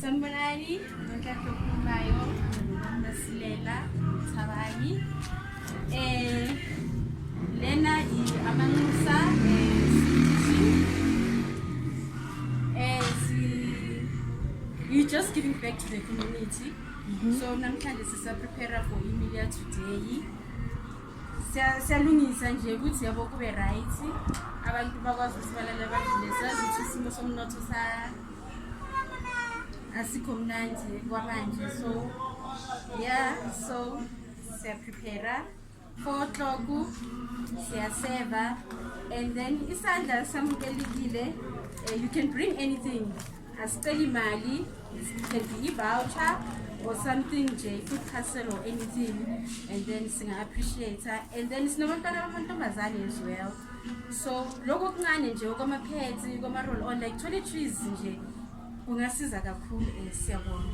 Sanibonani, nonke okukhulumayo ngasilela Thabani. Lena amanxusa we just giving back to the community. So namhlanje sisa prepare for Emilia today. Siyalungisa nje ukuthi yabo kube right. Abantu bakwazi ukusibalela badlule sazi ukuthi isimo somnotho asikho mnandi kwamanje. So yeah, so siya prepare 4 o'clock siya serve, and then isandla samukelekile. You can bring anything. Asicela imali, it can be voucher or something, food parcel or anything, and then singa appreciate her. And then sinabantwana amantombazane as well. So lokho kuncane nje okama pets, okama roll on like toiletries nje kungasiza kakhulu. Siyabonga.